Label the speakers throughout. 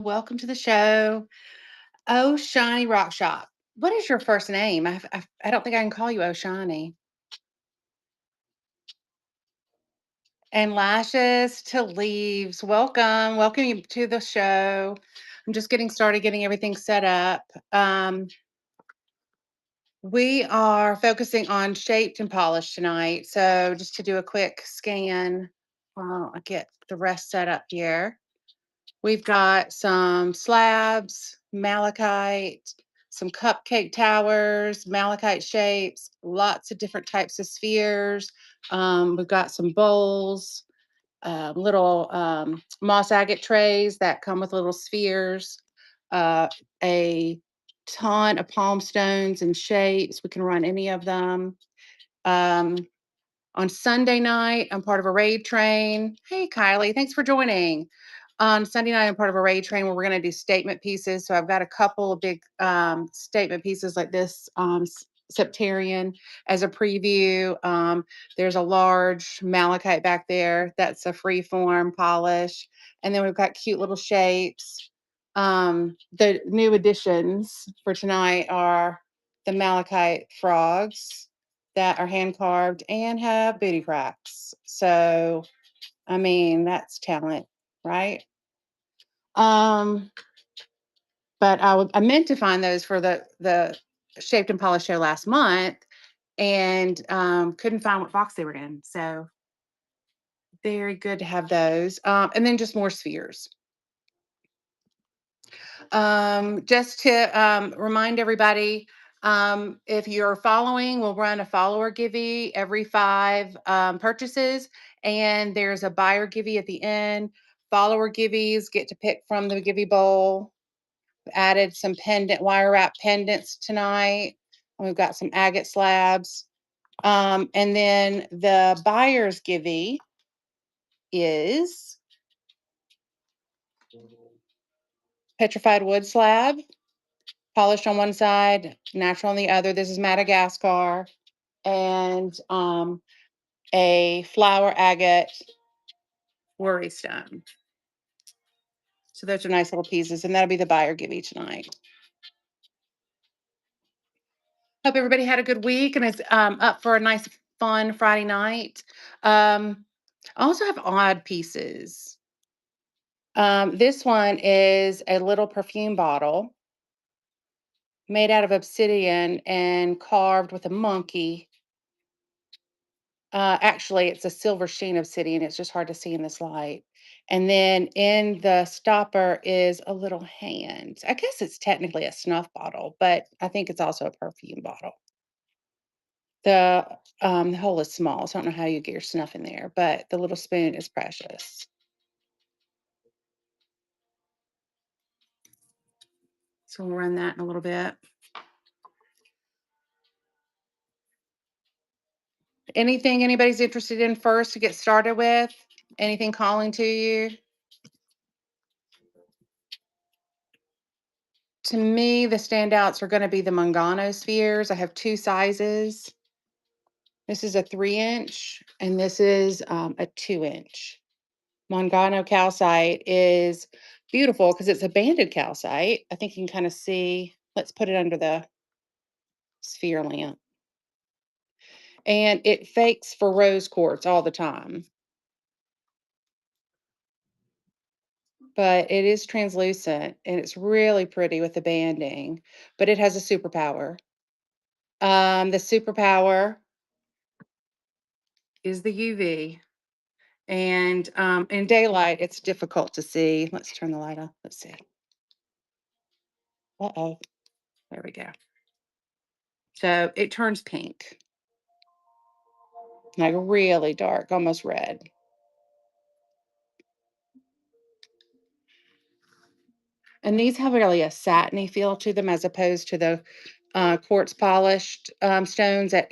Speaker 1: Welcome to the show. Oh, Shiny Rock Shop. What is your first name? I don't think I can call you Oh Shiny. And Lashes to Leaves. Welcome. Welcome you to the show. I'm just getting started, getting everything set up. We are focusing on shaped and polished tonight. So just to do a quick scan while I get the rest set up here. We've got some slabs, malachite, some cupcake towers, malachite shapes, lots of different types of spheres. We've got some bowls, little moss agate trays that come with little spheres, uh, a ton of palm stones and shapes. We can run any of them. Um, on Sunday night, I'm part of a raid train. Hey, Kylie, thanks for joining. On Sunday night, I'm part of a raid train where we're going to do statement pieces. So I've got a couple of big statement pieces like this septarian as a preview. There's a large malachite back there. That's a free form polish. And then we've got cute little shapes. The new additions for tonight are the malachite frogs that are hand carved and have booty cracks. So, I mean, that's talent, right? Um, but I meant to find those for the Shaped and Polished show last month, and couldn't find what box they were in. So very good to have those. And then just more spheres. Just to remind everybody, if you're following, we'll run a follower givey every 5 purchases, and there's a buyer givey at the end. Follower giveys get to pick from the givey bowl. Added some pendant wire wrap pendants tonight. We've got some agate slabs. And then the buyer's givey is petrified wood slab, polished on one side, natural on the other. This is Madagascar. And a flower agate worry stone. So those are nice little pieces, and that'll be the buyer givey tonight. Hope everybody had a good week and is up for a nice, fun Friday night. I also have odd pieces. This one is a little perfume bottle made out of obsidian and carved with a monkey. Actually, it's a silver sheen obsidian. It's just hard to see in this light. And then in the stopper is a little hand. I guess it's technically a snuff bottle, but I think it's also a perfume bottle. The hole is small, so I don't know how you get your snuff in there, but the little spoon is precious. So we'll run that in a little bit. Anything anybody's interested in first to get started with? Anything calling to you? To me, the standouts are going to be the Mangano spheres. I have 2 sizes. This is a 3-inch, and this is a 2-inch. Mangano calcite is beautiful because it's a banded calcite. I think you can kind of see. Let's put it under the sphere lamp. And it fakes for rose quartz all the time. But it is translucent and it's really pretty with the banding, but it has a superpower. The superpower is the UV. And in daylight, it's difficult to see. Let's turn the light off. Let's see. Uh-oh. There we go. So it turns pink, like really dark, almost red. And these have really a satiny feel to them as opposed to the quartz polished stones that,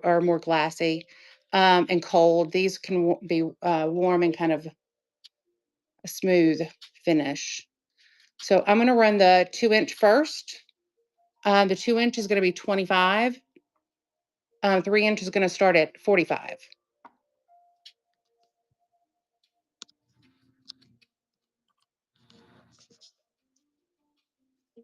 Speaker 1: are more glassy and cold. These can be warm and kind of a smooth finish. So I'm going to run the 2-inch first. The 2-inch is going to be 25. 3-inch is going to start at 45. I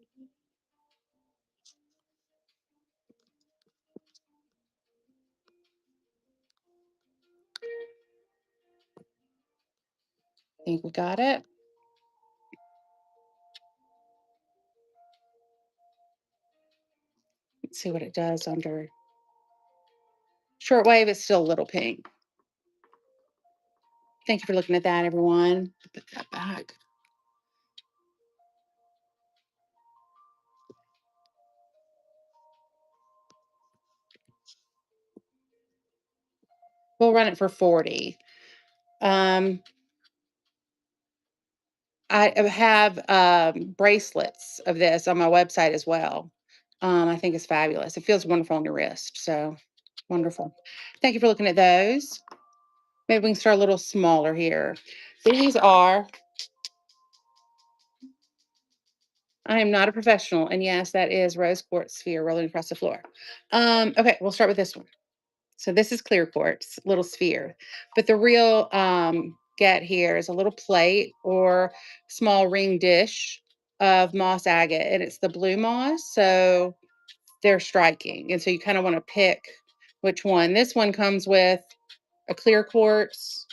Speaker 1: think we got it. Let's see what it does under shortwave. It's still a little pink. Thank you for looking at that, everyone. Put that back. We'll run it for 40. Um, I have bracelets of this on my website as well. I think it's fabulous. It feels wonderful on your wrist. So wonderful. Thank you for looking at those. Maybe we can start a little smaller here. These are, I am not a professional. And yes, that is rose quartz sphere rolling across the floor. Okay, we'll start with this one. So this is clear quartz, little sphere. But the real get here is a little plate or small ring dish of moss agate. And it's the blue moss. So they're striking. And so you kind of want to pick which one. This one comes with a clear quartz.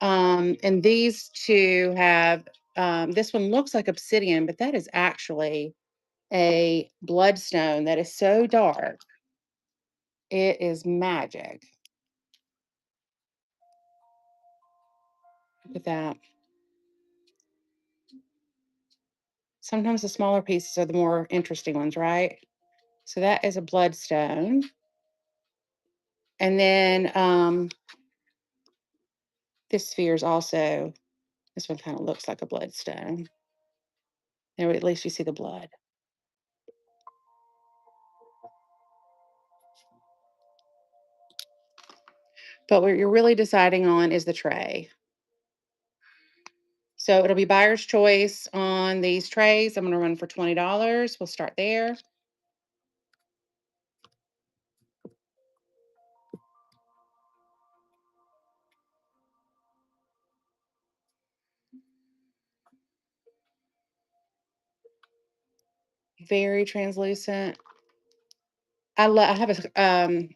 Speaker 1: And these two have, this one looks like obsidian, but that is actually a bloodstone that is so dark. It is magic. Look at that. Sometimes the smaller pieces are the more interesting ones, right? So that is a bloodstone. And then this sphere is also, this one kind of looks like a bloodstone. There, at least you see the blood. But what you're really deciding on is the tray. So it'll be buyer's choice on these trays. I'm going to run for $20. We'll start there. Very translucent. I have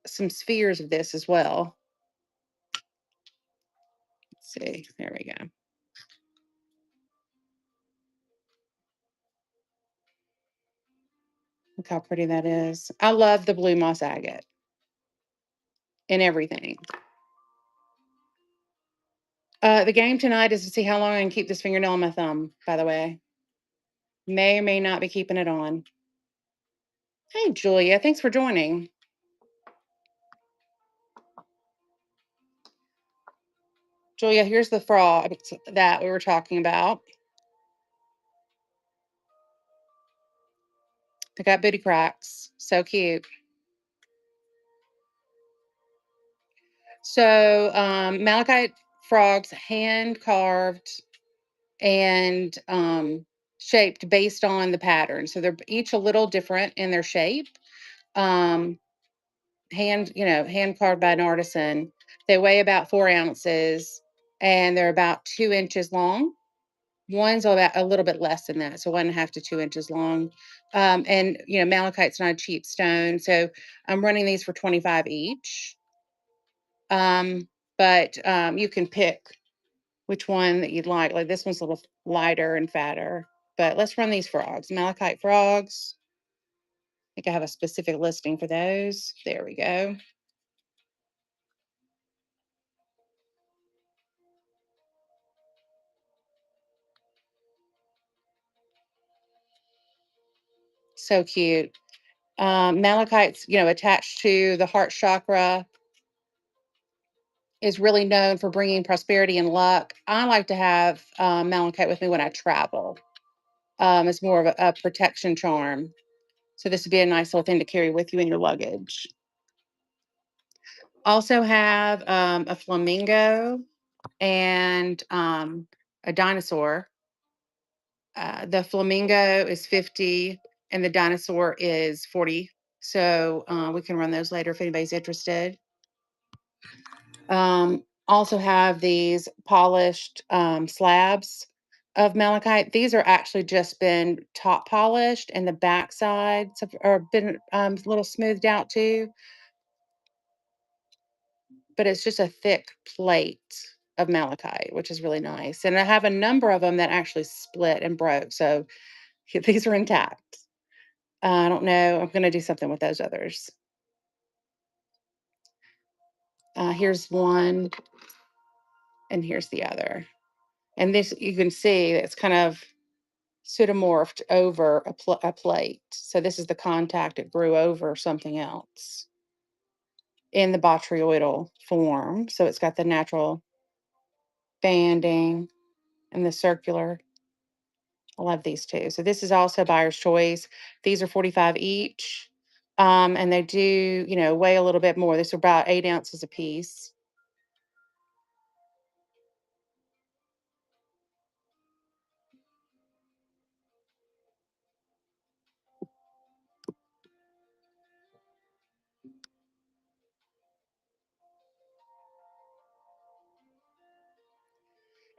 Speaker 1: some spheres of this as well. Let's see. There we go. Look how pretty that is. I love the blue moss agate in everything. The game tonight is to see how long I can keep this fingernail on my thumb, by the way. May or may not be keeping it on. Hey, Julia, thanks for joining. Julia, here's the frog that we were talking about. They got booty cracks. So cute. So malachite frogs, hand carved and shaped based on the pattern. So they're each a little different in their shape. Um, hand carved by an artisan. They weigh about 4 ounces and they're about 2 inches long. One's about a little bit less than that, so 1.5 to 2 inches long. And malachite's not a cheap stone, so I'm running these for 25 each. But you can pick which one that you'd like. Like this one's a little lighter and fatter. But let's run these frogs, malachite frogs. I think I have a specific listing for those. There we go. So cute. Malachite's, attached to the heart chakra, is really known for bringing prosperity and luck. I like to have malachite with me when I travel. It's more of a protection charm. So this would be a nice little thing to carry with you in your luggage. Also have a flamingo and a dinosaur. The flamingo is 50 and the dinosaur is 40. So we can run those later if anybody's interested. Also have these polished slabs of malachite. These are actually just been top polished, and the back sides are been a little smoothed out too. But it's just a thick plate of malachite, which is really nice. And I have a number of them that actually split and broke. So these are intact. I don't know. I'm going to do something with those others. Here's one, and here's the other. And this, you can see it's kind of pseudomorphed over a plate. So this is the contact it grew over something else in the botryoidal form. So it's got the natural banding and the circular. I love these two. So this is also buyer's choice. These are 45 each. And they do, weigh a little bit more. These are about 8 ounces a piece.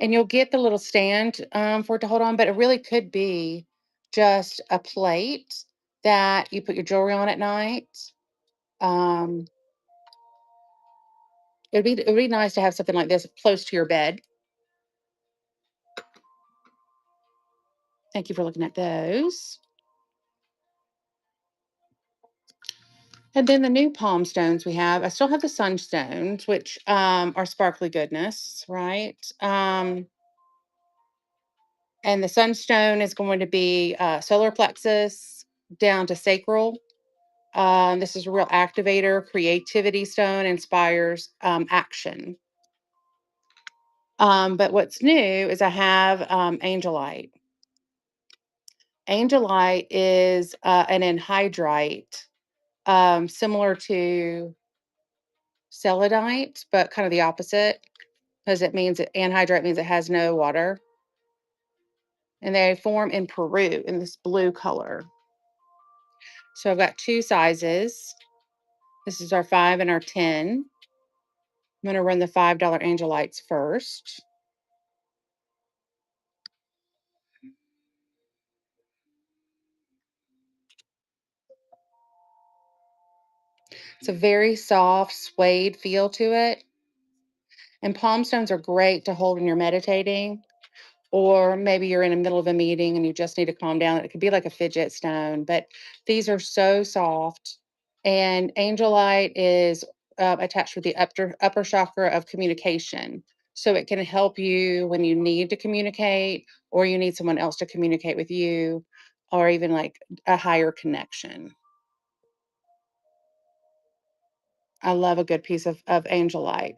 Speaker 1: And you'll get the little stand for it to hold on, but it really could be just a plate that you put your jewelry on at night. Um, it would be nice to have something like this close to your bed. Thank you for looking at those. And then the new palm stones we have, I still have the sunstones, which are sparkly goodness, right? And the sunstone is going to be solar plexus down to sacral. This is a real activator, creativity stone, inspires action. But what's new is I have angelite. Angelite is an anhydrite, similar to selenite, but kind of the opposite, because it means that anhydrite means it has no water. And they form in Peru in this blue color. So I've got two sizes. This is our 5 and our 10. I'm going to run the $5 angelites first. It's a very soft suede feel to it. And palm stones are great to hold when you're meditating, or maybe you're in the middle of a meeting and you just need to calm down. It could be like a fidget stone, but these are so soft. And angelite is attached with the upper chakra of communication. So it can help you when you need to communicate, or you need someone else to communicate with you, or even like a higher connection. I love a good piece of angelite.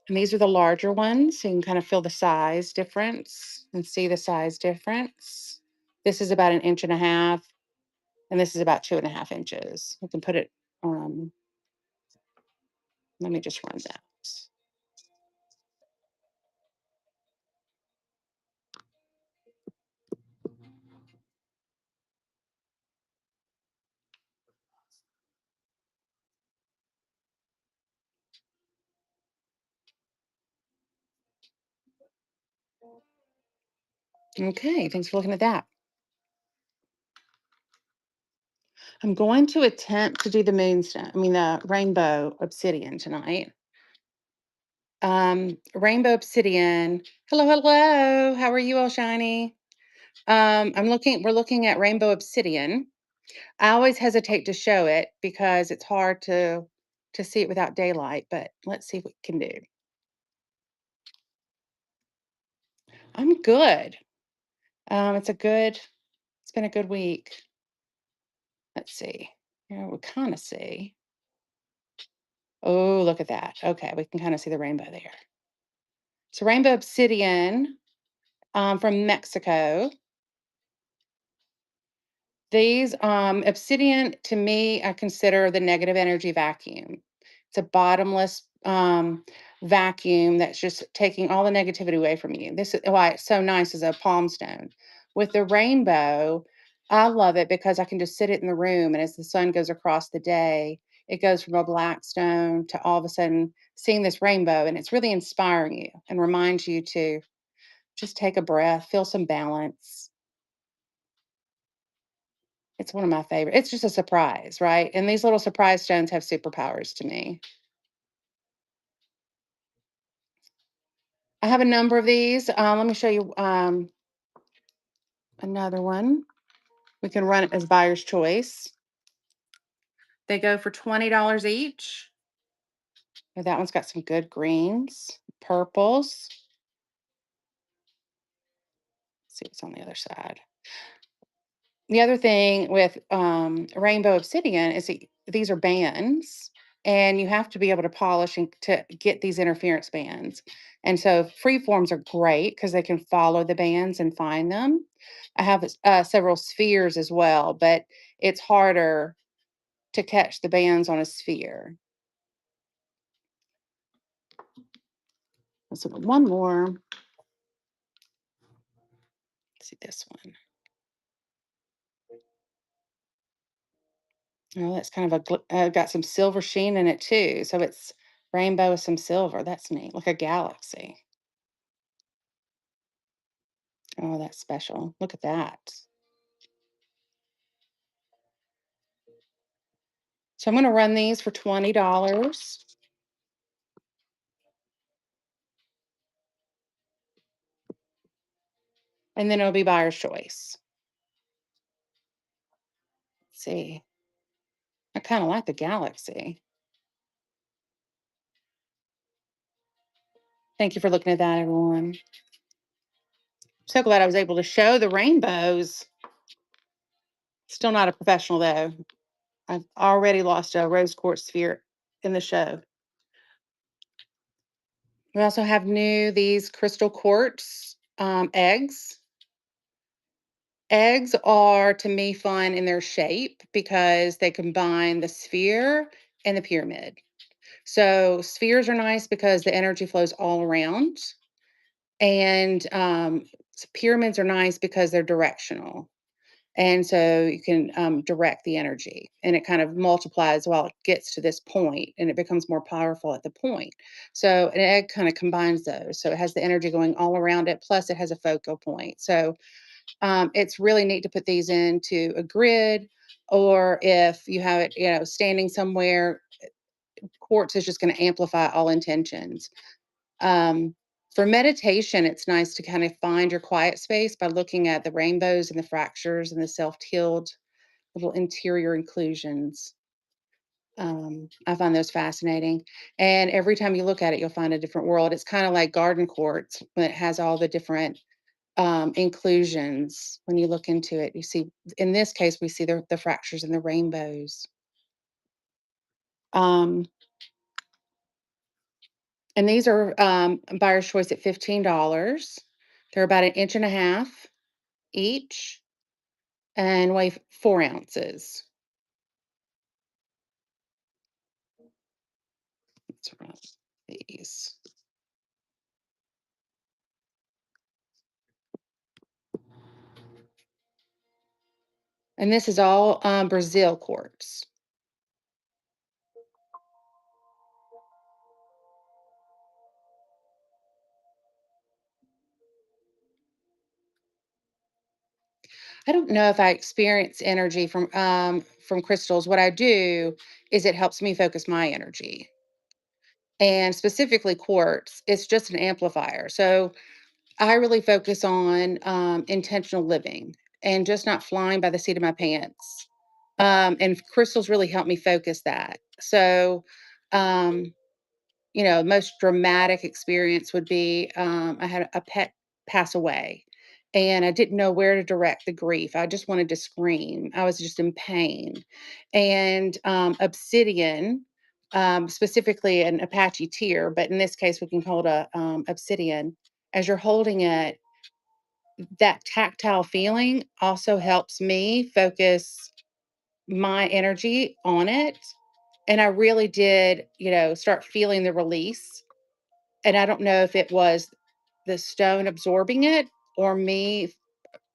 Speaker 1: And these are the larger ones. So you can kind of feel the size difference and see the size difference. This is about 1.5 inches, and this is about 2.5 inches. We can put it, um, let me just run that. Okay, thanks for looking at that. I'm going to attempt to do the moonstone, I mean, the rainbow obsidian tonight. Rainbow obsidian. Hello, hello. How are you all shiny? We're looking at rainbow obsidian. I always hesitate to show it because it's hard to see it without daylight, but let's see what we can do. I'm good. It's been a good week. Let's see. Here we kind of see. Oh, look at that. Okay, we can kind of see the rainbow there. So rainbow obsidian from Mexico. These obsidian to me, I consider the negative energy vacuum. It's a bottomless vacuum that's just taking all the negativity away from you. This is why it's so nice as a palm stone. With the rainbow, I love it because I can just sit it in the room, and as the sun goes across the day, it goes from a black stone to all of a sudden seeing this rainbow, and it's really inspiring you and reminds you to just take a breath, feel some balance. It's one of my favorite. It's just a surprise, right? And these little surprise stones have superpowers to me. I have a number of these. Let me show you another one. We can run it as buyer's choice. They go for $20 each. And that one's got some good greens, purples. Let's see what's on the other side. The other thing with rainbow obsidian is that these are bands, and you have to be able to polish and to get these interference bands. And so free forms are great because they can follow the bands and find them. I have several spheres as well, but it's harder to catch the bands on a sphere. Let's look at one more. Let's see this one. Oh, that's kind of got some silver sheen in it too. So it's rainbow with some silver. That's neat, like a galaxy. Oh, that's special. Look at that. So I'm going to run these for $20, and then it'll be buyer's choice. Let's see. I kind of like the galaxy. Thank you for looking at that, everyone. So glad I was able to show the rainbows. Still not a professional though. I've already lost a rose quartz sphere in the show. We also have new these crystal quartz eggs. Eggs are to me fun in their shape because they combine the sphere and the pyramid. So spheres are nice because the energy flows all around, and pyramids are nice because they're directional. And so you can direct the energy, and it kind of multiplies while it gets to this point, and it becomes more powerful at the point. So an egg kind of combines those. So it has the energy going all around it, plus it has a focal point. So it's really neat to put these into a grid, or if you have it, standing somewhere, quartz is just going to amplify all intentions. Um, for meditation, it's nice to kind of find your quiet space by looking at the rainbows and the fractures and the self-healed little interior inclusions. I find those fascinating. And every time you look at it, you'll find a different world. It's kind of like garden quartz when it has all the different inclusions. When you look into it, you see, in this case, we see the fractures and the rainbows. Um, and these are buyer's choice at $15. They're about an inch and a half each and weigh 4 ounces. Let's run these. And this is all Brazil quartz. I don't know if I experience energy from crystals. What I do is it helps me focus my energy. And specifically quartz, it's just an amplifier. So I really focus on intentional living and just not flying by the seat of my pants. And crystals really help me focus that. So um, most dramatic experience would be I had a pet pass away, and I didn't know where to direct the grief. I just wanted to scream. I was just in pain. And obsidian, specifically an Apache tear, but in this case, we can call it a obsidian. As you're holding it, that tactile feeling also helps me focus my energy on it. And I really did, start feeling the release, and I don't know if it was the stone absorbing it or me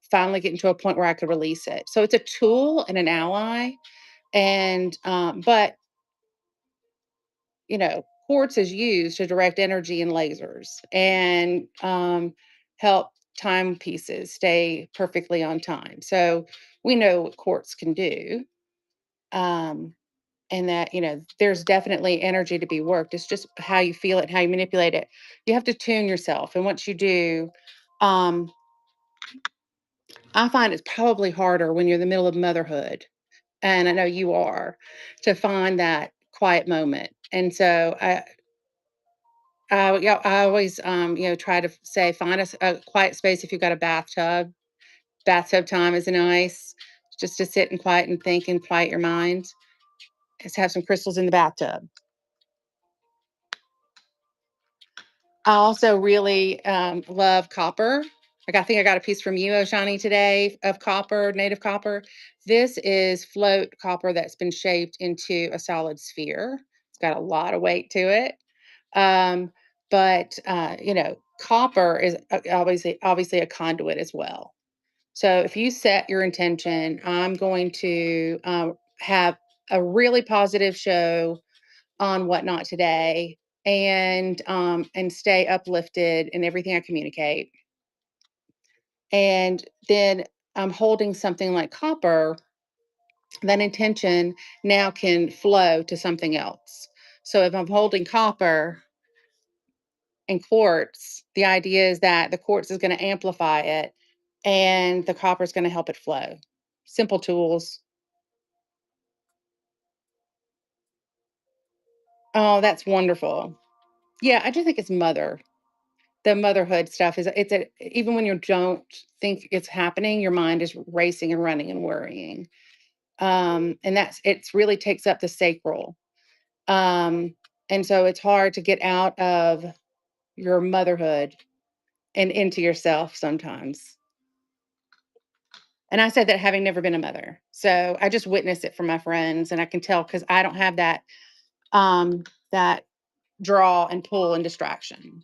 Speaker 1: finally getting to a point where I could release it. So it's a tool and an ally. And, but, quartz is used to direct energy and lasers and help timepieces stay perfectly on time. So we know what quartz can do. Um, and that, there's definitely energy to be worked. It's just how you feel it, how you manipulate it. You have to tune yourself. And once you do, um, I find it's probably harder when you're in the middle of motherhood, and I know you are, to find that quiet moment. And so yeah, I always, try to say find a quiet space if you've got a bathtub. Bathtub time is nice, just to sit and quiet and think and quiet your mind. Just have some crystals in the bathtub. I also really love copper. Like I think I got a piece from you, Oshani, today of copper, native copper. This is float copper that's been shaped into a solid sphere. It's got a lot of weight to it. Um, but copper is obviously a conduit as well. So if you set your intention, I'm going to have a really positive show on whatnot today, and stay uplifted in everything I communicate. And then I'm holding something like copper, that intention now can flow to something else. So if I'm holding copper and quartz, the idea is that the quartz is going to amplify it and the copper is going to help it flow. Simple tools. Oh, that's wonderful. Yeah, I do think it's the motherhood stuff is even when you don't think it's happening, your mind is racing and running and worrying. And it's really takes up the sacral. Um, and so it's hard to get out of your motherhood and into yourself sometimes. And I said that having never been a mother. So I just witness it from my friends, and I can tell because I don't have that draw and pull and distraction.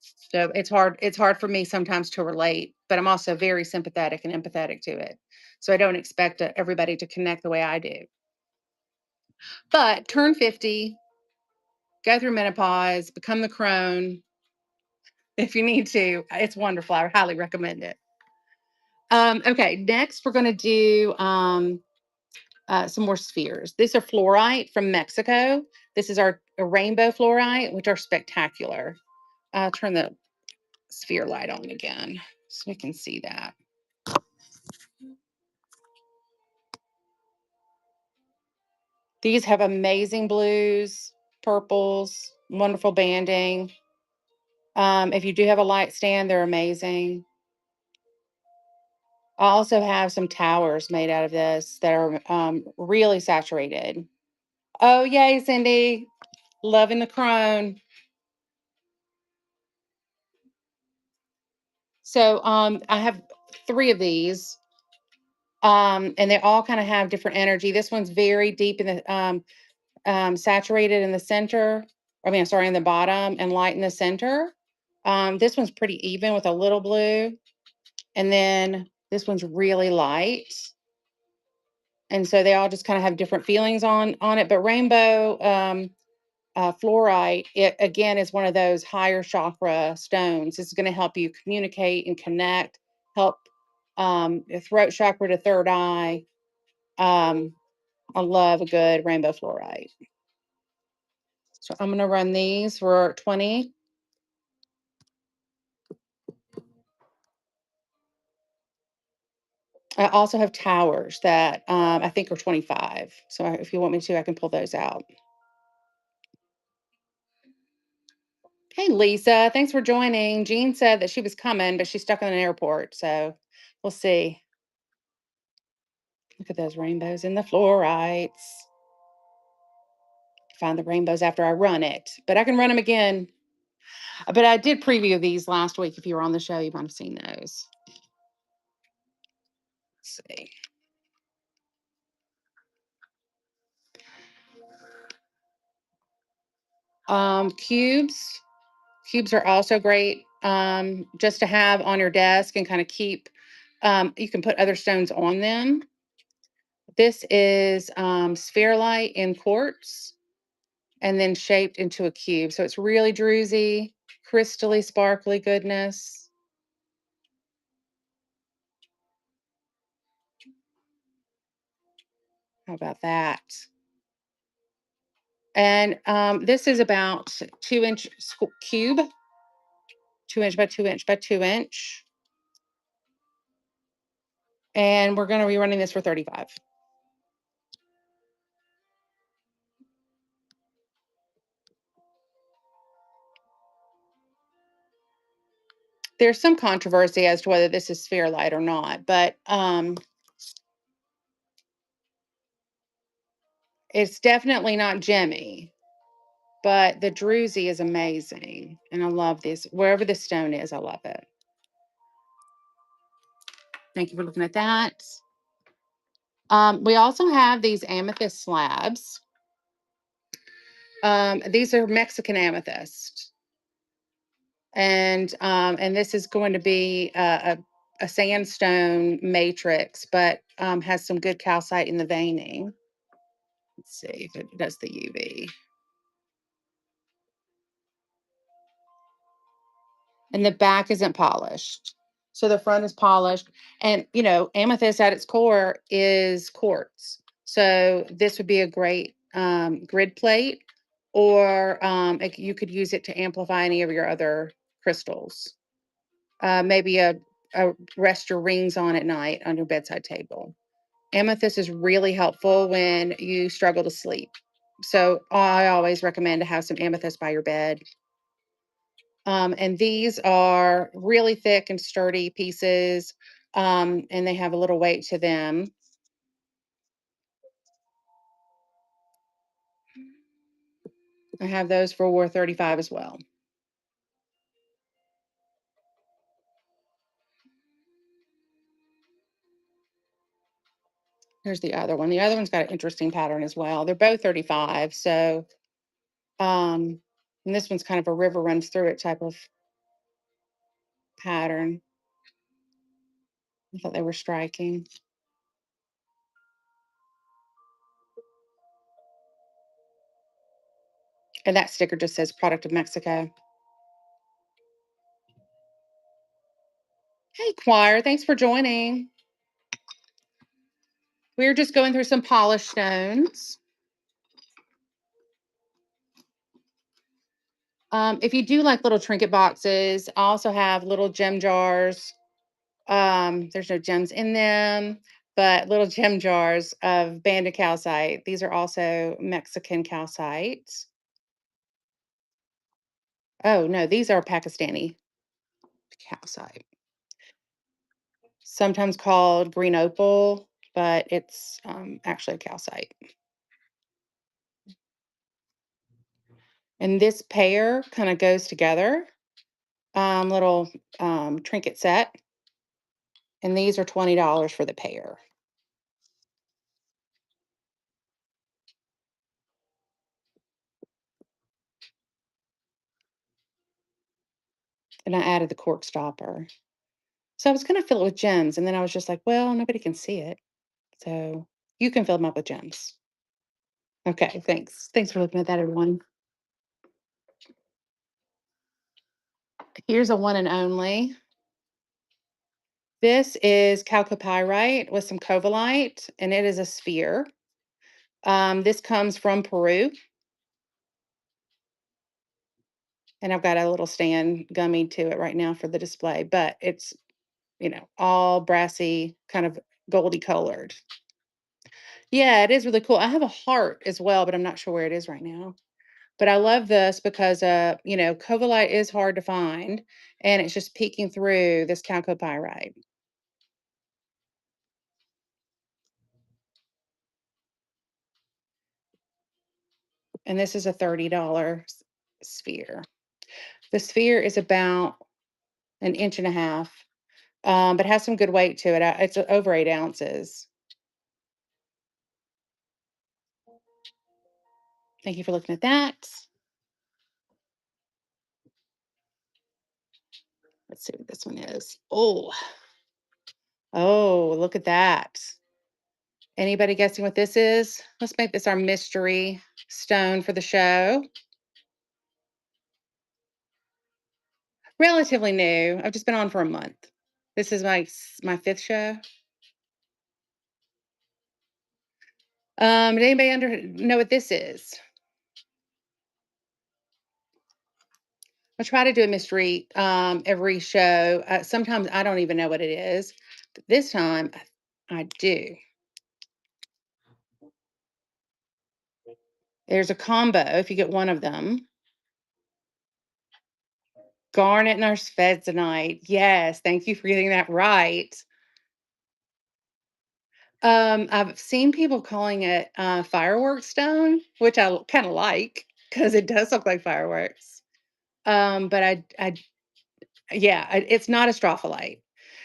Speaker 1: So it's hard for me sometimes to relate, but I'm also very sympathetic and empathetic to it. So I don't expect everybody to connect the way I do. But turn 50, go through menopause, become the crone if you need to. It's wonderful. I highly recommend it. Okay, next we're going to do some more spheres. These are fluorite from Mexico. This is our a rainbow fluorite, which are spectacular. I'll turn the sphere light on again so we can see that. These have amazing blues, purples, wonderful banding. If you do have a light stand, they're amazing. I also have some towers made out of this that are really saturated. Oh, yay, Cindy. Loving the crone. So I have three of these, and they all kind of have different energy. This one's very deep in the saturated in the center. I mean, sorry, in the bottom and light in the center. This one's pretty even with a little blue. And then this one's really light. And so they all just kind of have different feelings on it. But rainbow fluorite, it again is one of those higher chakra stones. It's going to help you communicate and connect, help your throat chakra to third eye. Um, I love a good rainbow fluorite. So I'm going to run these for 20. I also have towers that I think are 25. So if you want me to, I can pull those out. Hey, Lisa, thanks for joining. Jean said that she was coming, but she's stuck in an airport. So we'll see. Look at those rainbows in the fluorites. Find the rainbows after I run it, but I can run them again. But I did preview these last week. If you were on the show, you might have seen those. Let's see. Cubes. Cubes are also great just to have on your desk and kind of keep. You can put other stones on them. This is sphere light in quartz, and then shaped into a cube. So it's really druzy, crystally, sparkly goodness. How about that? And this is about 2 inch cube, 2 inch by 2 inch by 2 inch. And we're going to be running this for 35. There's some controversy as to whether this is sphere light or not, but it's definitely not Jimmy. But the druzy is amazing, and I love this. Wherever the stone is, I love it. Thank you for looking at that. We also have these amethyst slabs. These are Mexican amethyst, and this is going to be a sandstone matrix, but has some good calcite in the veining. Let's see if it does the UV. And the back isn't polished. So the front is polished. And, amethyst at its core is quartz. So this would be a great grid plate, or you could use it to amplify any of your other crystals. Maybe a rest your rings on at night on your bedside table. Amethyst is really helpful when you struggle to sleep. So I always recommend to have some amethyst by your bed. And these are really thick and sturdy pieces, and they have a little weight to them. I have those for War 35 as well. Here's the other one. The other one's got an interesting pattern as well. They're both 35. So, and this one's kind of a river runs through it type of pattern. I thought they were striking. And that sticker just says product of Mexico. Hey, choir, thanks for joining. We're just going through some polished stones. If you do like little trinket boxes, I also have little gem jars. There's no gems in them, but little gem jars of banded calcite. These are also Mexican calcite. Oh, no, these are Pakistani calcite, sometimes called green opal, but it's actually calcite. And this pair kind of goes together, little trinket set. And these are $20 for the pair. And I added the cork stopper. So I was going to fill it with gems. And then I was just like, well, nobody can see it. So you can fill them up with gems. Okay, thanks. Thanks for looking at that, everyone. Here's a one and only. This is chalcopyrite with some covalite, and it is a sphere. This comes from Peru. And I've got a little stand gummy to it right now for the display, but it's, all brassy, kind of goldy colored. Yeah, it is really cool. I have a heart as well, but I'm not sure where it is right now. But I love this because, covalite is hard to find, and it's just peeking through this chalcopyrite. And this is a $30 sphere. The sphere is about an inch and a half, but has some good weight to it. It's over 8 ounces. Thank you for looking at that. Let's see what this one is. Oh, look at that. Anybody guessing what this is? Let's make this our mystery stone for the show. Relatively new. I've just been on for a month. This is my fifth show. Did anybody know what this is? I try to do a mystery every show. Sometimes I don't even know what it is, but this time I do. There's a combo if you get one of them. Garnet and our tonight. Yes, thank you for getting that right. I've seen people calling it fireworks stone, which I kind of like because it does look like fireworks. But yeah, it's not a strophalite.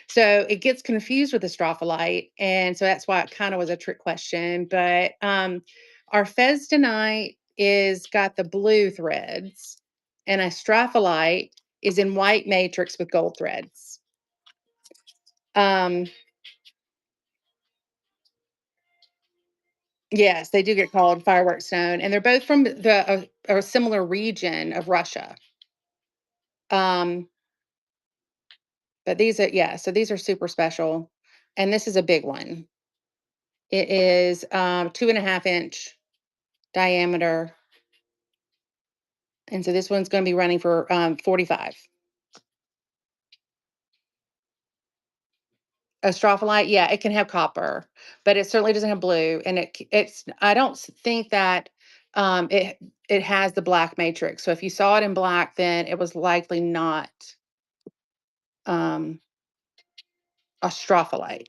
Speaker 1: So it gets confused with a strophalite, and so that's why it kind of was a trick question. But our tonight is got the blue threads, and a strophalite is in white matrix with gold threads. Um, yes, they do get called firework stone, and they're both from a similar region of Russia. Um, but these are yeah, so these are super special, and this is a big one. It is 2.5 inch diameter, and so this one's going to be running for 45. A strophalite, yeah, it can have copper, but it certainly doesn't have blue, and it's I don't think that um, it it has the black matrix. So if you saw it in black, then it was likely not um, a strophalite.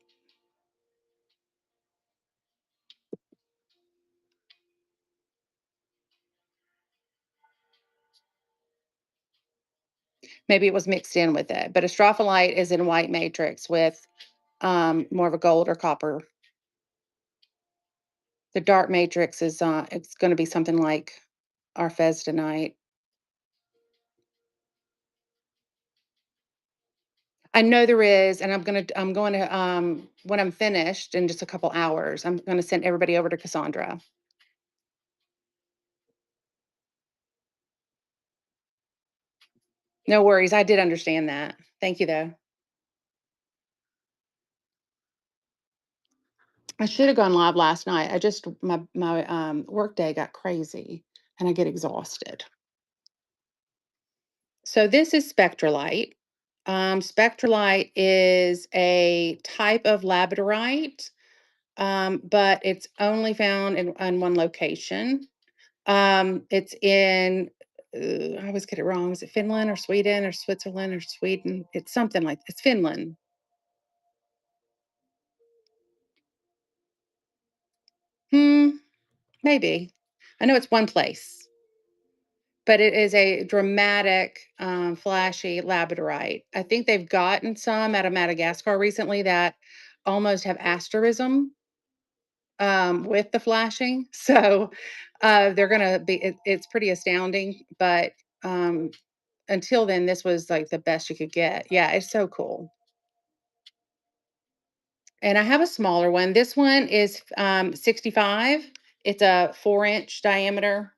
Speaker 1: Maybe it was mixed in with it, but a strophalite is in white matrix with more of a gold or copper. The dark matrix is it's going to be something like our fez tonight. I know there is, and I'm going to when I'm finished in just a couple hours, I'm going to send everybody over to Cassandra. No worries. I did understand that. Thank you though. I should have gone live last night. I just my work day got crazy and I get exhausted. So this is spectralite. Spectralite is a type of labradorite, but it's only found in one location. It's in, I always get it wrong. Is it Finland or Sweden or Switzerland or Sweden? It's something like it's Finland. Hmm, maybe. I know it's one place, but it is a dramatic, flashy labradorite. I think they've gotten some out of Madagascar recently that almost have asterism with the flashing. So they're going to be, it's pretty astounding. But um, until then, this was like the best you could get. Yeah, it's so cool. And I have a smaller one. This one is 65. It's a 4 inch diameter.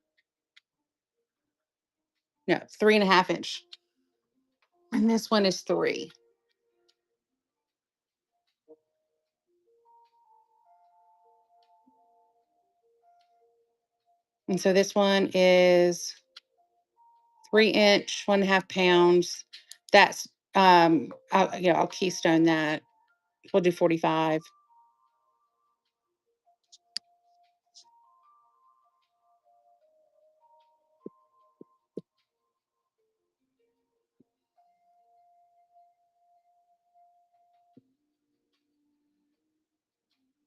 Speaker 1: No, 3.5 inch. And this one is 3. And so this one is 3 inch, 1.5 pounds. That's I'll keystone that. We'll do 45.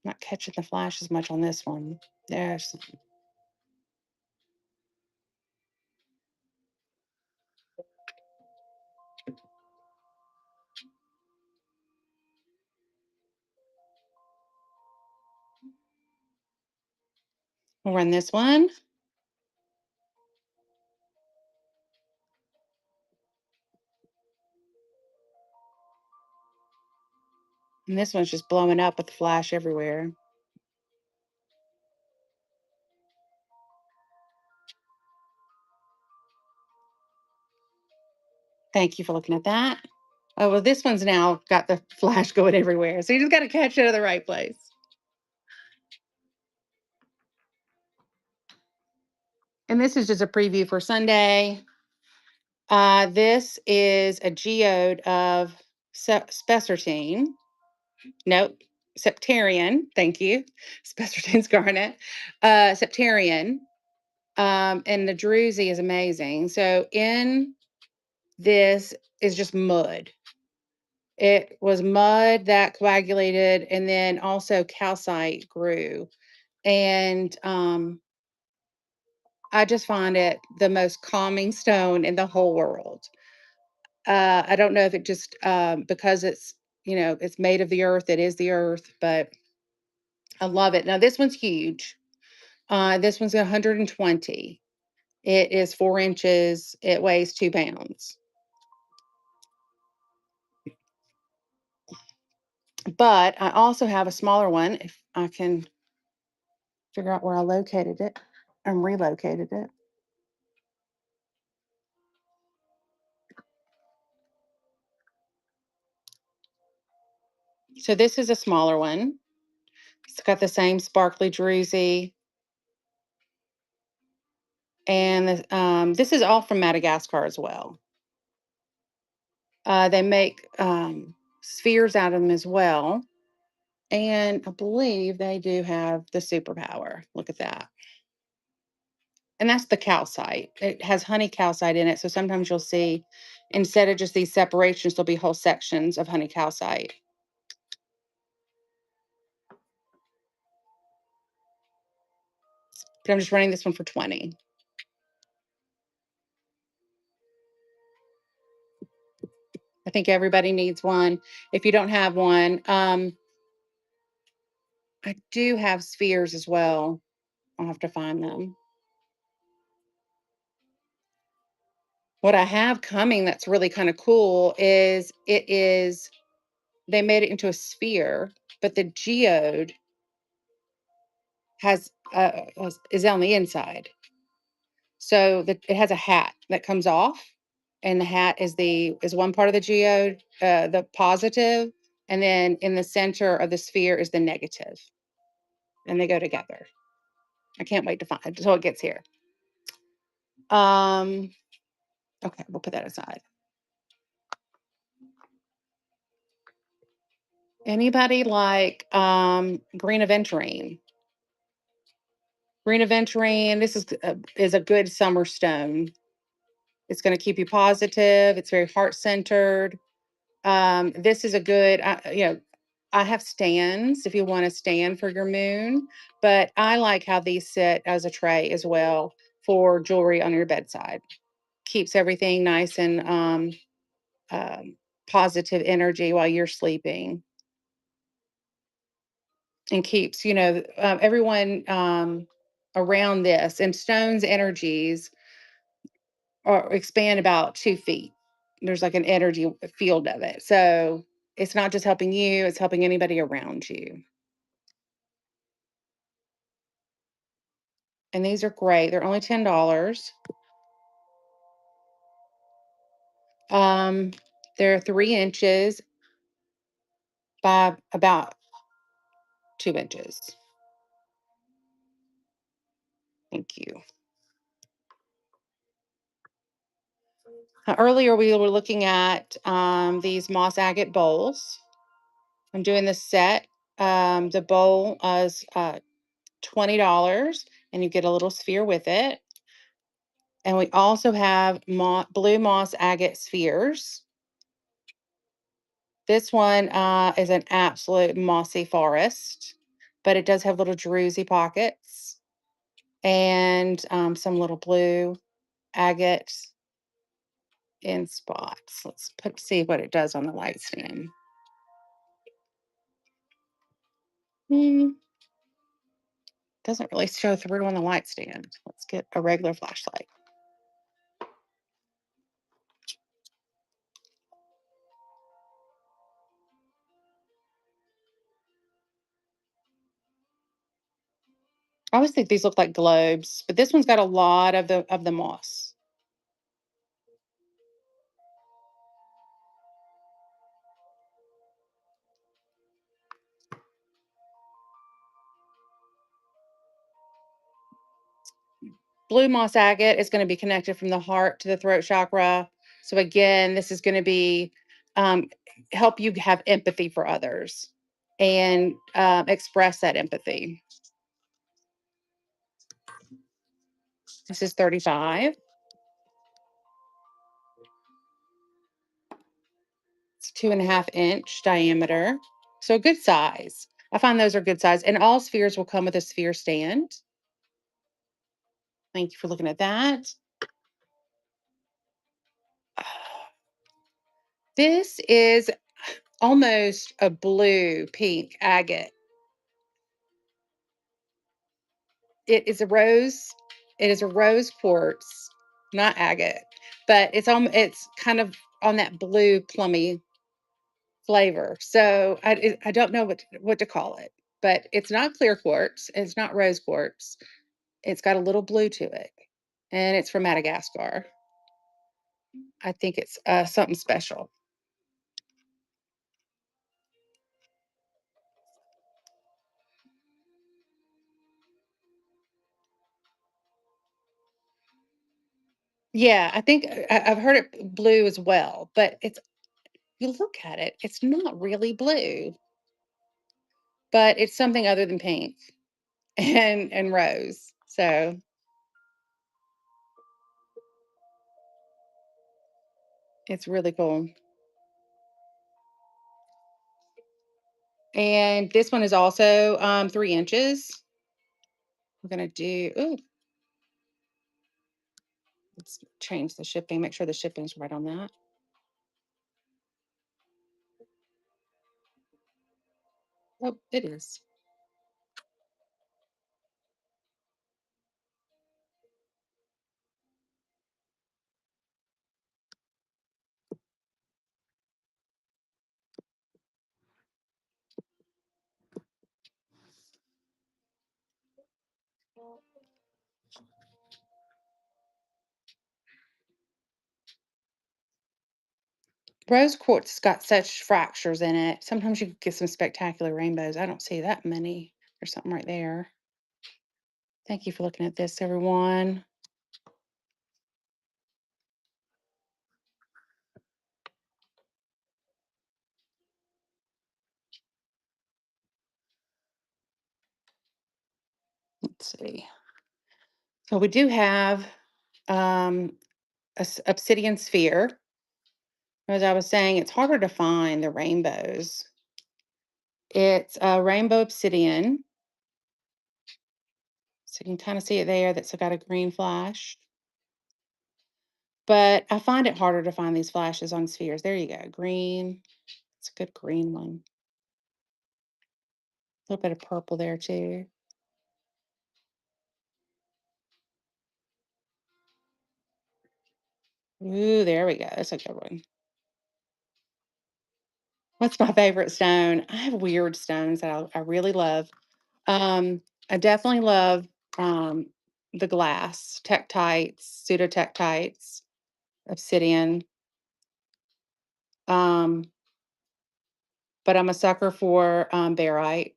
Speaker 1: Not catching the flash as much on this one. There's we'll run this one. And this one's just blowing up with the flash everywhere. Thank you for looking at that. Oh, well, this one's now got the flash going everywhere. So you just got to catch it at the right place. And this is just a preview for Sunday. This is a geode of spessartine. Nope, septarian. Thank you. Spessartine's garnet. Septarian. And the druzy is amazing. So in this is just mud. It was mud that coagulated, and then also calcite grew. And I just find it the most calming stone in the whole world. I don't know if it just because it's it's made of the earth. It is the earth, but I love it. Now this one's huge. This one's 120. It is 4 inches. It weighs 2 pounds. But I also have a smaller one. If I can figure out where I located it and relocated it. So this is a smaller one. It's got the same sparkly druzy. And this is all from Madagascar as well. They make spheres out of them as well. And I believe they do have the superpower. Look at that. And that's the calcite. It has honey calcite in it. So sometimes you'll see, instead of just these separations, there'll be whole sections of honey calcite. But I'm just running this one for 20. I think everybody needs one. If you don't have one, I do have spheres as well. I'll have to find them. What I have coming that's really kind of cool is they made it into a sphere, but the geode has is on the inside. So it has a hat that comes off, and the hat is one part of the geode, the positive, and then in the center of the sphere is the negative, and they go together. I can't wait to find it until it gets here. Um, okay, we'll put that aside. Anybody like green aventurine? Green aventurine. This is a good summer stone. It's going to keep you positive. It's very heart centered. This is a good. I have stands if you want to stand for your moon, but I like how these sit as a tray as well for jewelry on your bedside. Keeps everything nice and um, positive energy while you're sleeping, and keeps everyone around this. And stones energies or expand about 2 feet. There's like an energy field of it. So it's not just helping you, it's helping anybody around you. And these are great. They're only $10. Um, they're 3 inches by about 2 inches. Thank you. Earlier, we were looking at these moss agate bowls. I'm doing this set. The bowl is $20, and you get a little sphere with it. And we also have blue moss agate spheres. This one is an absolute mossy forest, but it does have little druzy pockets and some little blue agates in spots. Let's see what it does on the light stand. Doesn't really show through on the light stand. Let's get a regular flashlight. I always think these look like globes, but this one's got a lot of the moss. Blue moss agate is going to be connected from the heart to the throat chakra. So again, this is going to be um, help you have empathy for others and express that empathy. This is 35. It's 2.5 inch diameter. So a good size. I find those are good size. And all spheres will come with a sphere stand. Thank you for looking at that. This is almost a blue pink agate. It is a rose. It is a rose quartz, not agate, but it's kind of on that blue plummy flavor. So I don't know what to call it, but it's not clear quartz. It's not rose quartz. It's got a little blue to it, and it's from Madagascar. I think it's something special. Yeah, I think I've heard it blue as well, but you look at it, it's not really blue, but it's something other than pink and rose. So it's really cool. And this one is also 3 inches. We're gonna do, ooh, let's change the shipping, make sure the shipping's right on that. Oh, it is. Rose quartz has got such fractures in it. Sometimes you get some spectacular rainbows. I don't see that many. There's something right there. Thank you for looking at this, everyone. Let's see. So we do have um, obsidian sphere. As I was saying, it's harder to find the rainbows. It's a rainbow obsidian. So you can kind of see it there. That's got a green flash. But I find it harder to find these flashes on spheres. There you go. Green. It's a good green one. A little bit of purple there too. Ooh, there we go. That's a good one. What's my favorite stone? I have weird stones that I really love. Um, I definitely love um, the glass, tektites, pseudotektites, obsidian. Um, but I'm a sucker for barite.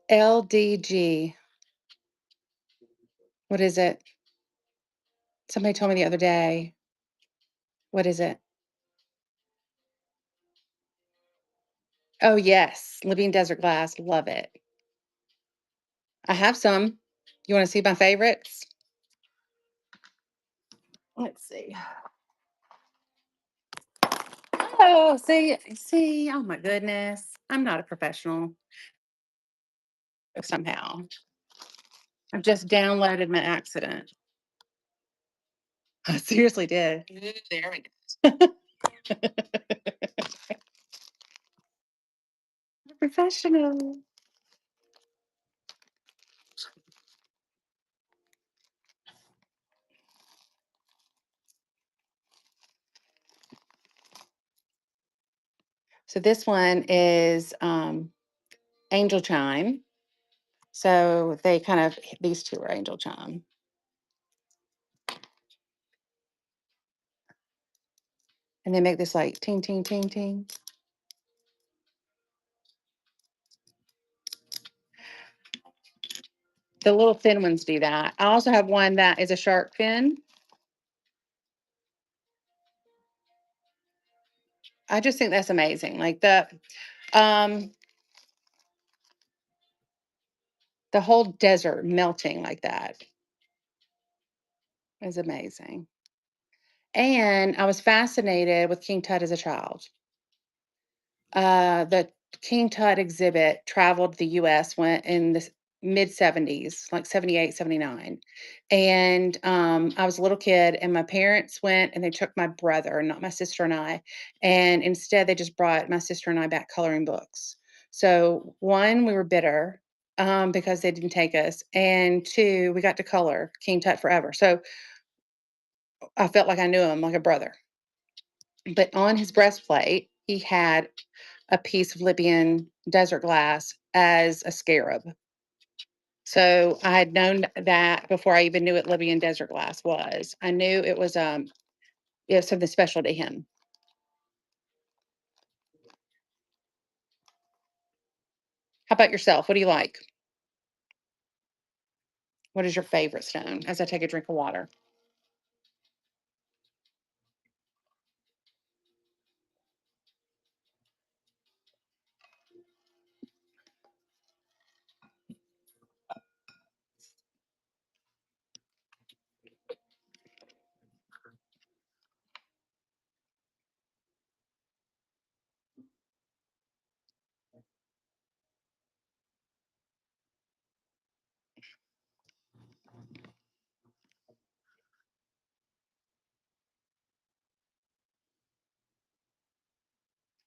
Speaker 1: LDG. What is it? Somebody told me the other day. What is it? Oh, yes. Libyan desert glass. Love it. I have some. You want to see my favorites? Let's see. Oh, see. Oh my goodness. I'm not a professional somehow. I've just downloaded my accident. I seriously did. Ooh, there we go. Professional. So this one is angel chime. So they kind of these two are angel chime. And they make this like ting ting ting ting. The little thin ones do that. I also have one that is a shark fin. I just think that's amazing. Like um the whole desert melting like that is amazing. And I was fascinated with King Tut as a child. The King Tut exhibit traveled the US, went in the mid 70s, like 78, 79. And I was a little kid, and my parents went and they took my brother, not my sister and I. And instead, they just brought my sister and I back coloring books. So, one, we were bitter because they didn't take us. And two, we got to color King Tut forever. So, I felt like I knew him like a brother. But on his breastplate, he had a piece of Libyan desert glass as a scarab. So I had known that before I even knew what Libyan desert glass was. I knew it was something special to him. How about yourself? What do you like? What is your favorite stone? As I take a drink of water.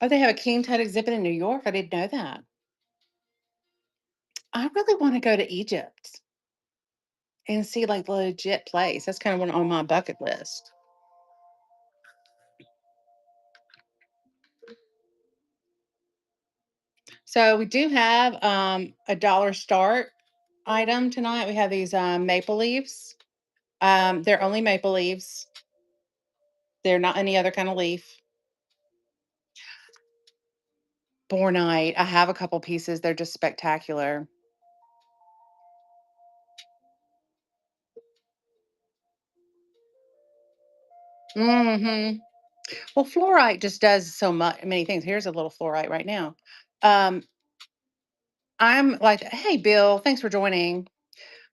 Speaker 1: Oh, they have a King Tut exhibit in New York. I didn't know that. I really want to go to Egypt and see like the legit place. That's kind of one on my bucket list. So we do have a dollar start item tonight. We have these maple leaves. They're only maple leaves. They're not any other kind of leaf. Bornite. I have a couple pieces. They're just spectacular. Hmm. Well, fluorite just does so much, many things. Here's a little fluorite right now. Um, I'm like, hey, Bill, thanks for joining.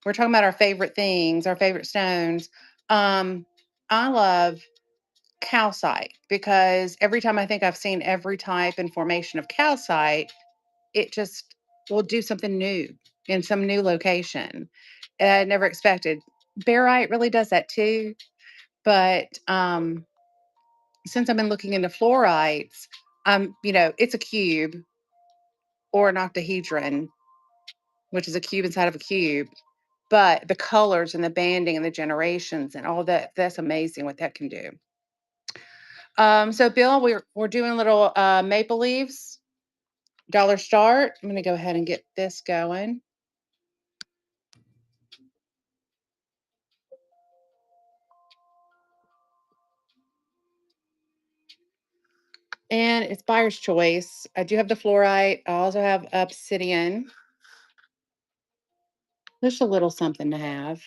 Speaker 1: We're talking about our favorite things, our favorite stones. Um, I love calcite because every time I think I've seen every type and formation of calcite, it just will do something new in some new location. I never expected. Barite really does that too. But since I've been looking into fluorites, it's a cube or an octahedron, which is a cube inside of a cube. But the colors and the banding and the generations and all that, that's amazing what that can do. So Bill, we're doing little maple leaves, dollar start. I'm gonna go ahead and get this going. And it's buyer's choice. I do have the fluorite. I also have obsidian. Just a little something to have.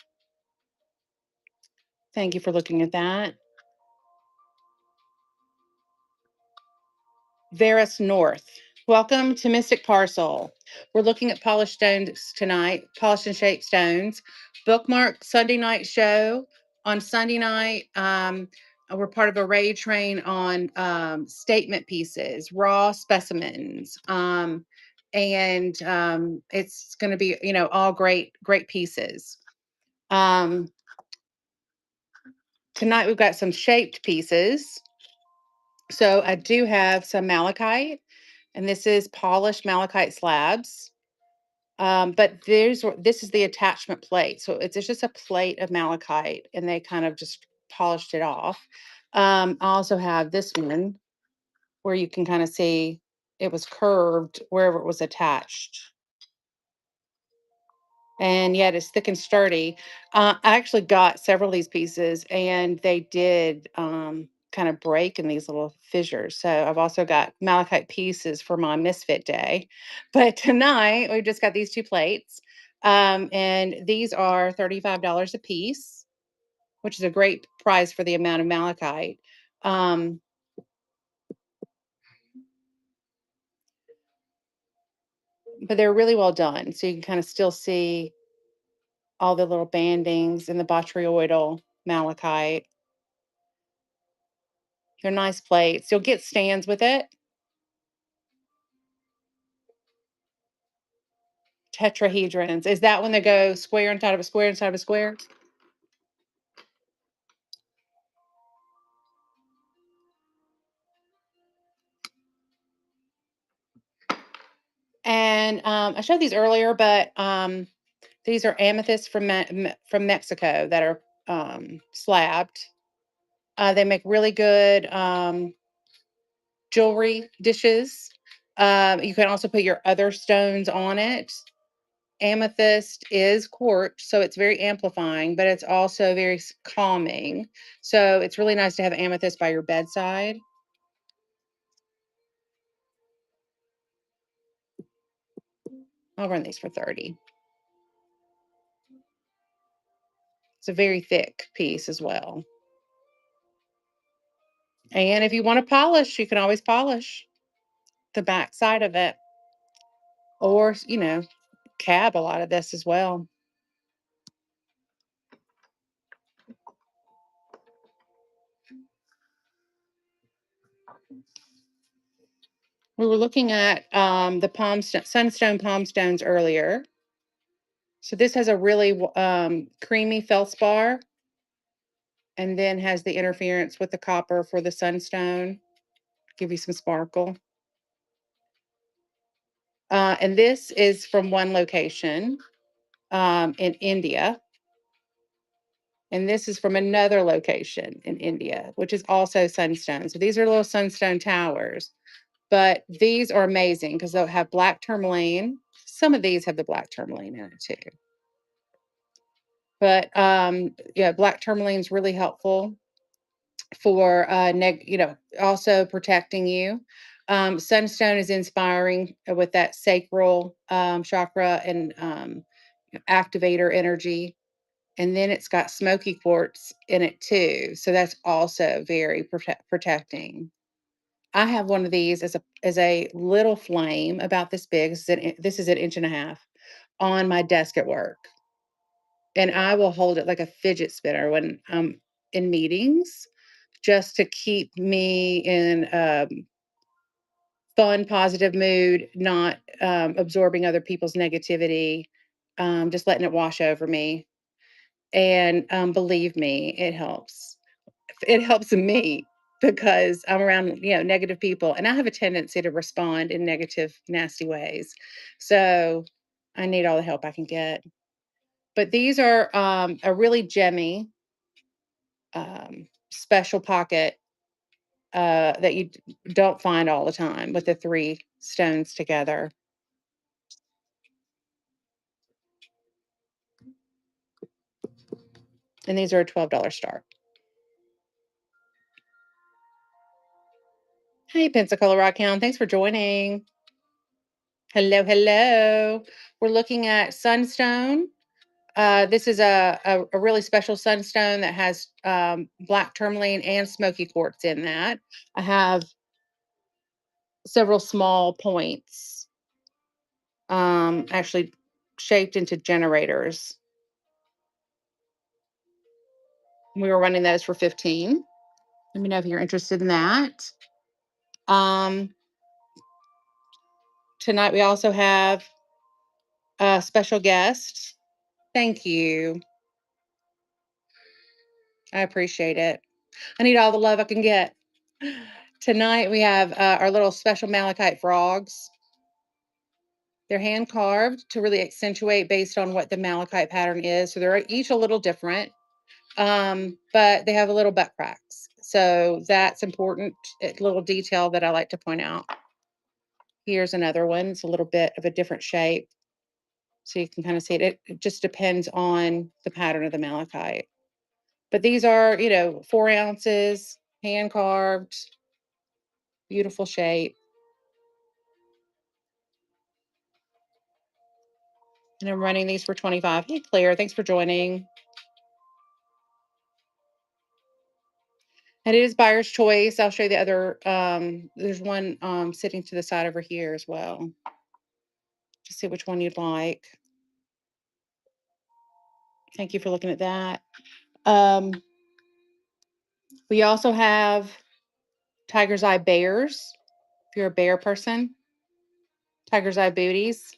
Speaker 1: Thank you for looking at that. Veris North. Welcome to Mystic Parcel. We're looking at polished stones tonight, polished and shaped stones. Bookmark Sunday night show. On Sunday night, we're part of a raid train on statement pieces, raw specimens. And it's going to be, all great pieces. Um, Tonight, we've got some shaped pieces. So I do have some malachite, and this is polished malachite slabs. But this is the attachment plate. So it's just a plate of malachite, and they kind of just polished it off. I also have this one where you can kind of see it was curved wherever it was attached. And yet it's thick and sturdy. I actually got several of these pieces, and they did kind of break in these little fissures. So I've also got malachite pieces for my misfit day. But tonight we've just got these two plates. And these are $35 a piece, which is a great price for the amount of malachite. Um, but they're really well done. So you can kind of still see all the little bandings and the botryoidal malachite. They're nice plates. You'll get stands with it. Tetrahedrons. Is that when they go square inside of a square inside of a square? And I showed these earlier, but these are amethysts from Mexico that are slabbed. They make really good jewelry dishes. You can also put your other stones on it. Amethyst is quartz, so it's very amplifying, but it's also very calming. So it's really nice to have amethyst by your bedside. I'll run these for 30. It's a very thick piece as well. And if you want to polish, you can always polish the back side of it, or, cab a lot of this as well. We were looking at the sunstone palm stones earlier. So this has a really creamy feldspar, and then has the interference with the copper for the sunstone, give you some sparkle. And this is from one location in India. And this is from another location in India, which is also sunstone. So these are little sunstone towers. But these are amazing because they'll have black tourmaline. Some of these have the black tourmaline in it too. But yeah, black tourmaline is really helpful for also protecting you. Sunstone is inspiring with that sacral chakra and activator energy. And then it's got smoky quartz in it too. So that's also very protecting. I have one of these as a little flame about this big. This is an inch and a half on my desk at work. And I will hold it like a fidget spinner when I'm in meetings, just to keep me in fun, positive mood, not absorbing other people's negativity, just letting it wash over me. And believe me, it helps. It helps me because I'm around, negative people, and I have a tendency to respond in negative, nasty ways. So I need all the help I can get. But these are a really gemmy, special pocket that you don't find all the time with the three stones together. And these are a $12 start. Hey, Pensacola Rockhound, thanks for joining. Hello, hello. We're looking at sunstone. This is a really special sunstone that has black tourmaline and smoky quartz in that. I have several small points, actually shaped into generators. We were running those for 15. Let me know if you're interested in that. Um, Tonight we also have a special guest. Thank you. I appreciate it. I need all the love I can get. Tonight we have our little special malachite frogs. They're hand carved to really accentuate based on what the malachite pattern is. So they're each a little different, but they have a little butt cracks. So that's important, a little detail that I like to point out. Here's another one. It's a little bit of a different shape. So you can kind of see it. It just depends on the pattern of the malachite. But these are, 4 ounces, hand carved, beautiful shape. And I'm running these for 25. Hey, Claire, thanks for joining. And it is buyer's choice. I'll show you the other. There's one sitting to the side over here as well. Just see which one you'd like. Thank you for looking at that. Um, we also have tiger's eye bears. If you're a bear person, tiger's eye booties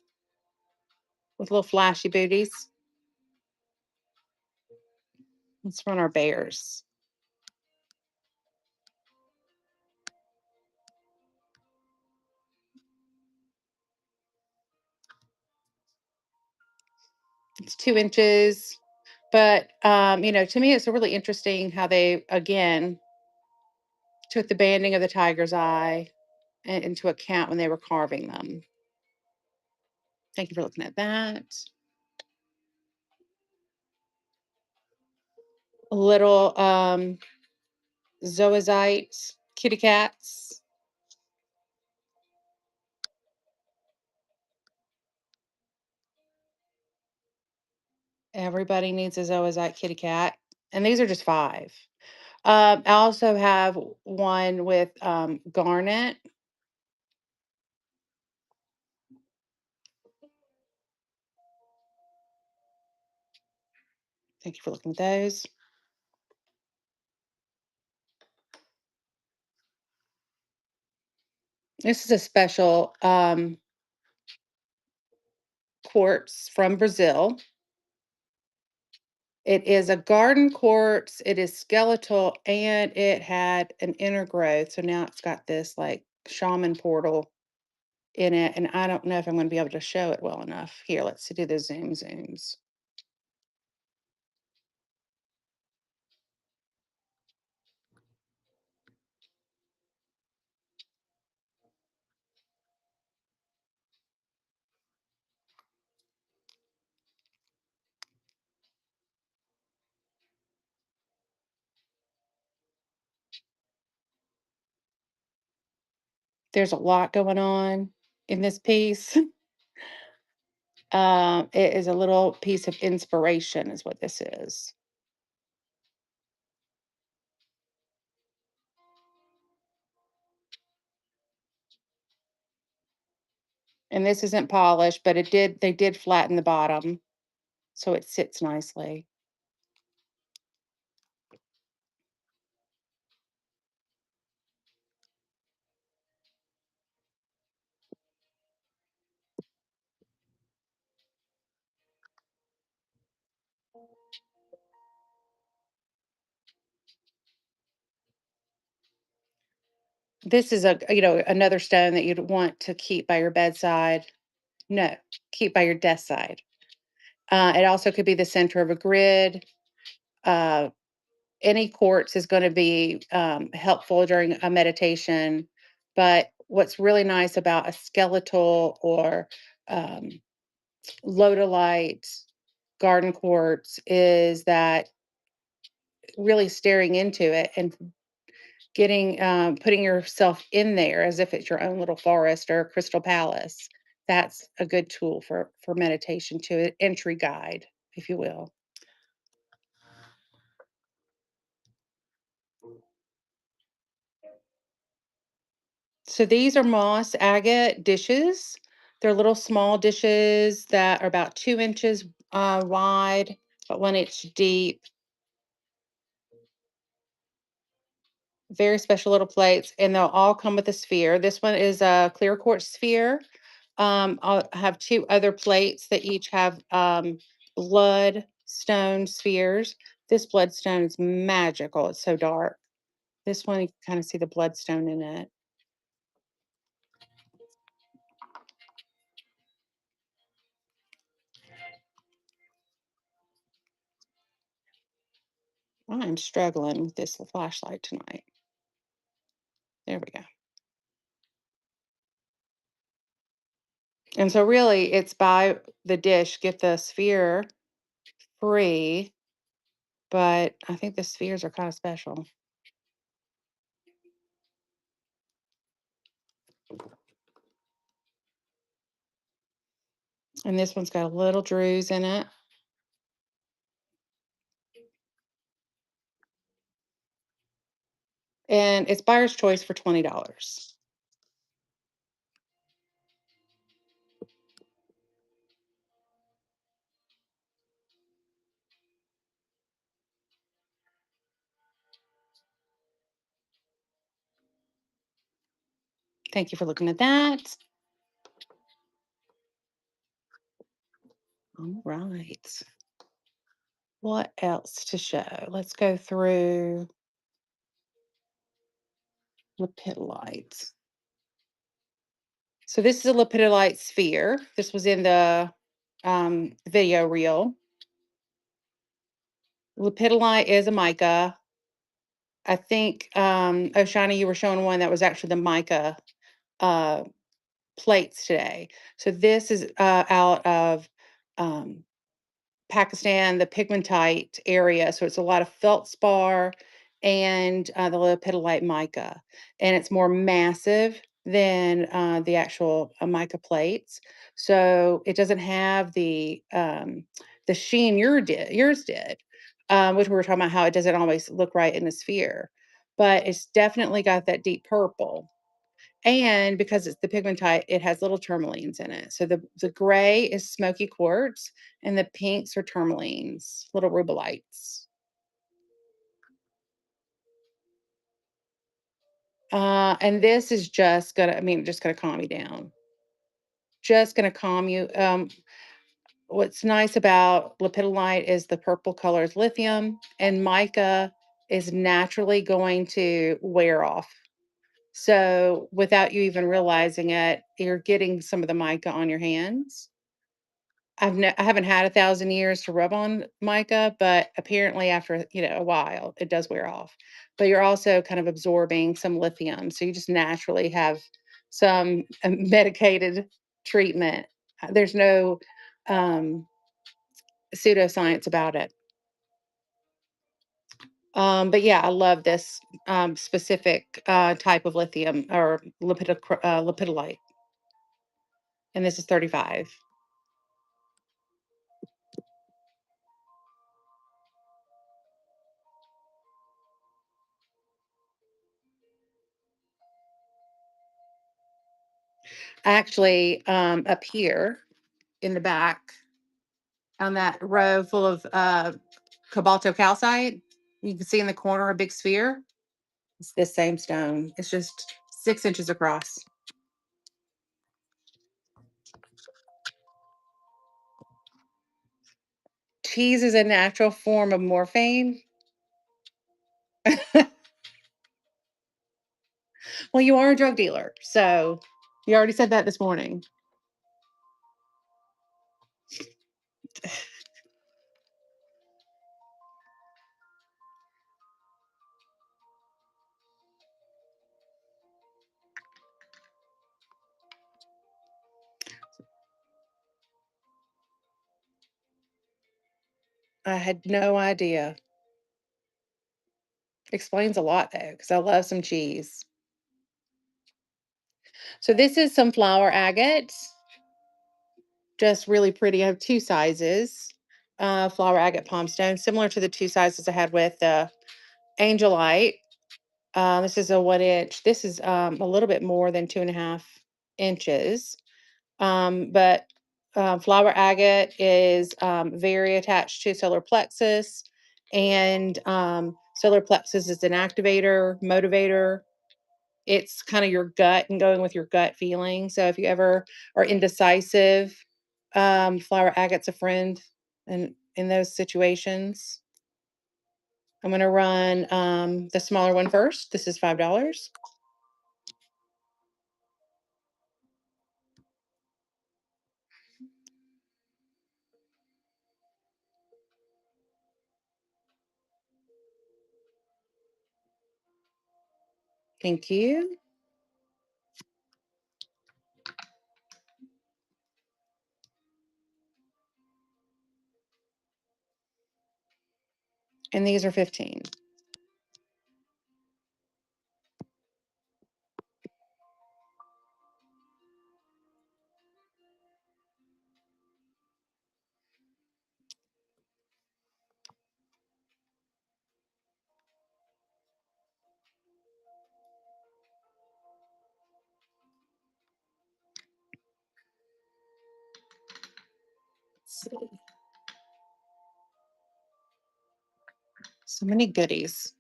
Speaker 1: with little flashy booties. Let's run our bears. It's 2 inches. But to me, it's really interesting how they again took the banding of the tiger's eye into account when they were carving them. Thank you for looking at that. Little zoazite kitty cats. Everybody needs a zoazite kitty cat. And these are just 5. I also have one with garnet. Thank you for looking at those. This is a special quartz from Brazil. It is a garden quartz. It is skeletal and it had an inner growth. So now it's got this like shaman portal in it. And I don't know if I'm going to be able to show it well enough. Here, let's do the zooms. There's a lot going on in this piece. It is a little piece of inspiration, is what this is. And this isn't polished, but they did flatten the bottom, so it sits nicely. This is another stone that you'd want to keep by your bedside. No, keep by your desk side. It also could be the center of a grid. Uh, any quartz is going to be helpful during a meditation. But what's really nice about a skeletal or um, lodolite garden quartz is that really staring into it and getting putting yourself in there as if it's your own little forest or crystal palace. That's a good tool for meditation too, an entry guide, if you will. So these are moss agate dishes. They're little small dishes that are about 2 inches wide, but 1 inch deep. Very special little plates, and they'll all come with a sphere. This one is a clear quartz sphere. I'll have 2 other plates that each have bloodstone spheres. This bloodstone is magical. It's so dark. This one, you can kind of see the bloodstone in it. I'm struggling with this flashlight tonight. There we go. And so really it's buy the dish, get the sphere free, but I think the spheres are kind of special. And this one's got a little druze in it. And it's buyer's choice for $20. Thank you for looking at that. All right. What else to show? Let's go through lepidolite. So this is a lepidolite sphere. This was in the video reel. Lepidolite is a mica. I think, Oshana, you were showing one that was actually the mica uh, plates today. So this is out of um, Pakistan, the pigmatite area. So it's a lot of feldspar and the lepidolite mica, and it's more massive than the actual mica plates. So it doesn't have the sheen yours did, which we were talking about how it doesn't always look right in a sphere, but it's definitely got that deep purple. And because it's the pigmentite, it has little tourmalines in it. So the gray is smoky quartz, and the pinks are tourmalines, little rubelites. And this is just gonna, I mean, just gonna calm you down. Just gonna calm you. What's nice about lepidolite is the purple color is lithium, and mica is naturally going to wear off. So without you even realizing it, you're getting some of the mica on your hands. I haven't had 1,000 years to rub on mica, but apparently after, a while, it does wear off. But you're also kind of absorbing some lithium, so you just naturally have some medicated treatment. There's no um, pseudoscience about it. But yeah, I love this specific type of lithium or lepidolite, and this is 35. Actually, up here in the back on that row full of cobalto calcite, you can see in the corner a big sphere. It's this same stone. It's just 6 inches across. Cheese is a natural form of morphine. Well, you are a drug dealer, so you already said that this morning. I had no idea. Explains a lot though, because I love some cheese. So this is some flower agate, just really pretty. I have two sizes. Flower agate palm stone, similar to the two sizes I had with the angelite. This is a 1 inch. This is a little bit more than 2.5 inches. But flower agate is very attached to solar plexus, and solar plexus is an activator, motivator. It's kind of your gut and going with your gut feeling. So if you ever are indecisive, flower agate's a friend in those situations. I'm going to run the smaller one first. This is $5. Thank you. And these are 15. see. So many goodies.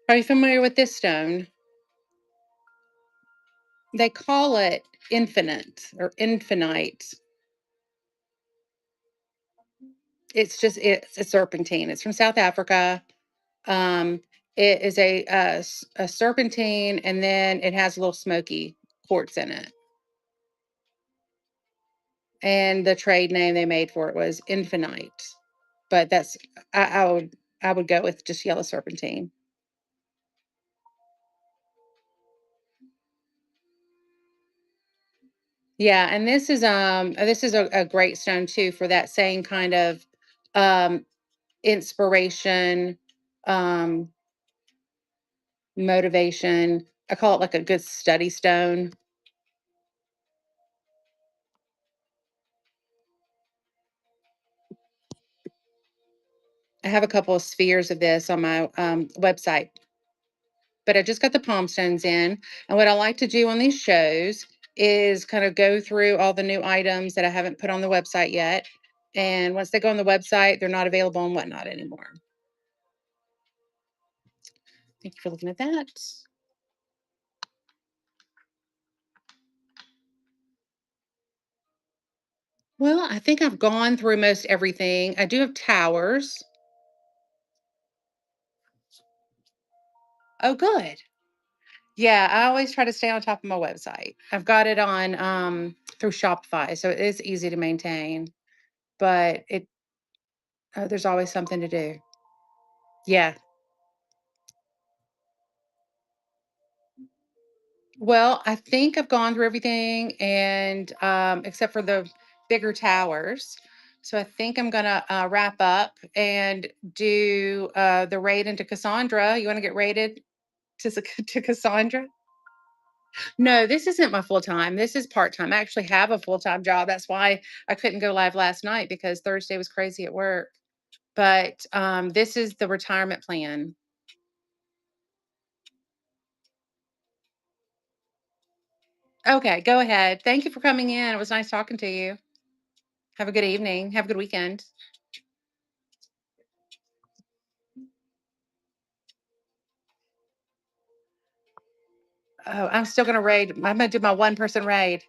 Speaker 1: Are you familiar with this stone? They call it infinite or infinite. It's a serpentine. It's from South Africa. Um, it is a serpentine, and then it has a little smoky quartz in it. And the trade name they made for it was infinite. But I would go with just yellow serpentine. Yeah, and this is a great stone too for that same kind of um inspiration, um, motivation. I call it like a good study stone. I have a couple of spheres of this on my website, but I just got the palm stones in. And what I like to do on these shows is kind of go through all the new items that I haven't put on the website yet. And once they go on the website, they're not available on Whatnot anymore. Thank you for looking at that. Well, I think I've gone through most everything. I do have towers. Oh, good. Yeah, I always try to stay on top of my website. I've got it on through Shopify, so it is easy to maintain, but there's always something to do. Yeah. Well, I think I've gone through everything and except for the bigger towers. So I think I'm gonna wrap up and do the raid into Cassandra. You want to get raided to Cassandra? No, this isn't my full time. This is part time. I actually have a full time job. That's why I couldn't go live last night because Thursday was crazy at work. But this is the retirement plan. Okay, go ahead. Thank you for coming in. It was nice talking to you. Have a good evening. Have a good weekend. Oh, I'm still going to raid. I'm going to do my one person raid.